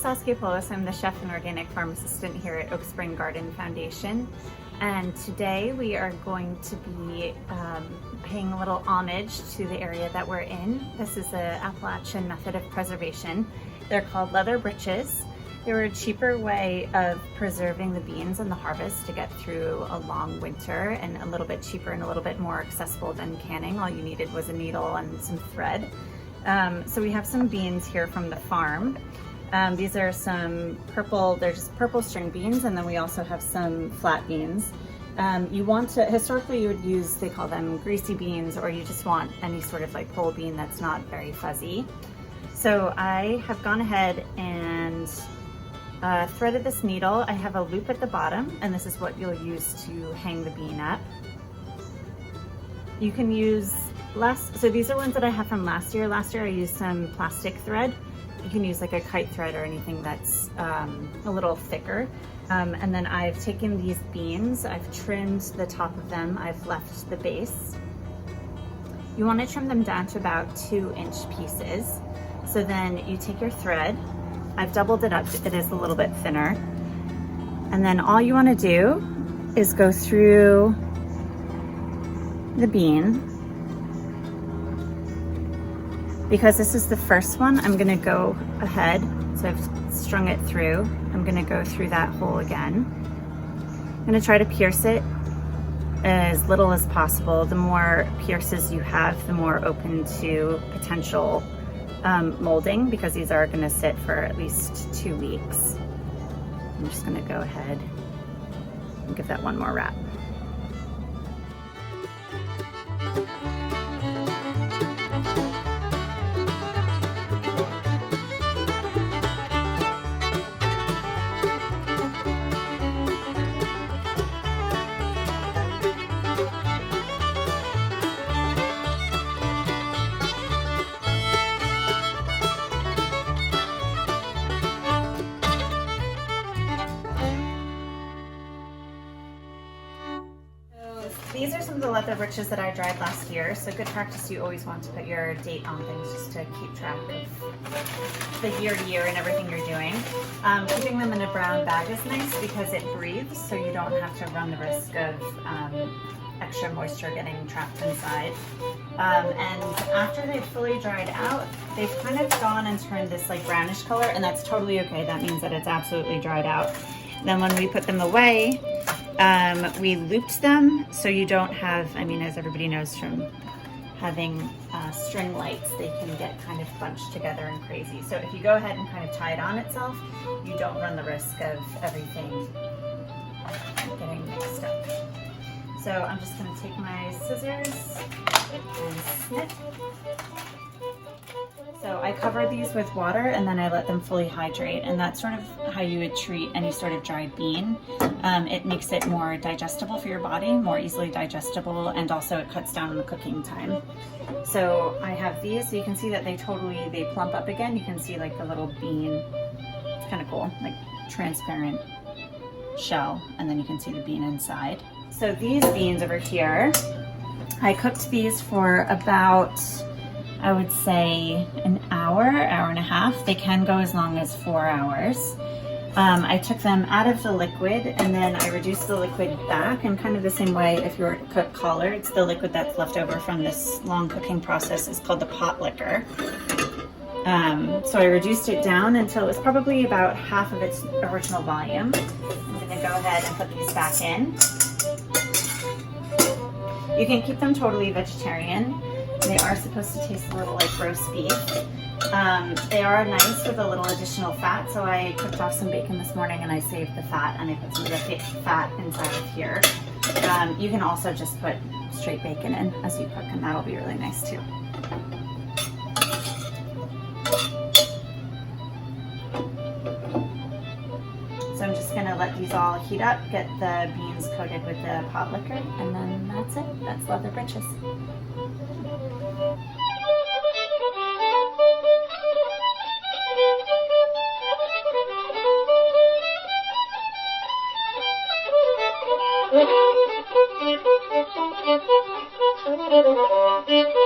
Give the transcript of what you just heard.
Saskiopoulos. I'm the chef and organic farm assistant here at Oak Spring Garden Foundation. And today we are going to be paying a little homage to the area that we're in. This is the Appalachian method of preservation. They're called leather britches. They were a cheaper way of preserving the beans in the harvest to get through a long winter, and a little bit cheaper and a little bit more accessible than canning. All you needed was a needle and some thread. So we have some beans here from the farm. These are some purple, they're just purple string beans, and then we also have some flat beans. You want to, historically you would use, they call them greasy beans, or you just want any sort of like pole bean that's not very fuzzy. So I have gone ahead and threaded this needle. I have a loop at the bottom, and this is what you'll use to hang the bean up. You can use so these are ones that I have from last year. Last year I used some plastic thread. You can use like a kite thread or anything that's a little thicker. And then I've taken these beans, I've trimmed the top of them, I've left the base. You want to trim them down to about 2-inch pieces. So then you take your thread, I've doubled it up, it is a little bit thinner. And then all you want to do is go through the bean. Because this is the first one, I'm gonna go ahead, so I've strung it through. I'm gonna go through that hole again. I'm gonna try to pierce it as little as possible. The more pierces you have, the more open to potential molding, because these are gonna sit for at least 2 weeks. I'm just gonna go ahead and give that one more wrap. These are some of the leather britches that I dried last year, so good practice, you always want to put your date on things just to keep track of the year to year and everything you're doing. Keeping them in a brown bag is nice because it breathes, so you don't have to run the risk of extra moisture getting trapped inside. And after they've fully dried out, they've kind of gone and turned this like brownish color, and that's totally okay. That means that it's absolutely dried out. Then when we put them away, we looped them so you don't have, I mean, as everybody knows from having string lights, they can get kind of bunched together and crazy. So if you go ahead and kind of tie it on itself, you don't run the risk of everything getting mixed up. So I'm just going to take my scissors and snip. So I cover these with water and then I let them fully hydrate, and that's sort of how you would treat any sort of dried bean. It makes it more digestible for your body, more easily digestible, and also it cuts down on the cooking time. So I have these, so you can see that they plump up again. You can see like the little bean, it's kind of cool, like transparent shell, and then you can see the bean inside. So these beans over here, I cooked these for about, I would say an hour and a half. They can go as long as 4 hours. I took them out of the liquid and then I reduced the liquid back, and kind of the same way if you were to cook collards, the liquid that's left over from this long cooking process is called the pot liquor. So I reduced it down until it was probably about half of its original volume. I'm gonna go ahead and put these back in. You can keep them totally vegetarian. They are supposed to taste a little like roast beef. They are nice with a little additional fat, so I cooked off some bacon this morning and I saved the fat and I put some of the fat inside of here. You can also just put straight bacon in as you cook, and that'll be really nice too. So I'm just gonna let these all heat up, get the beans coated with the pot liquor, and then that's it. That's leather britches. Thank you.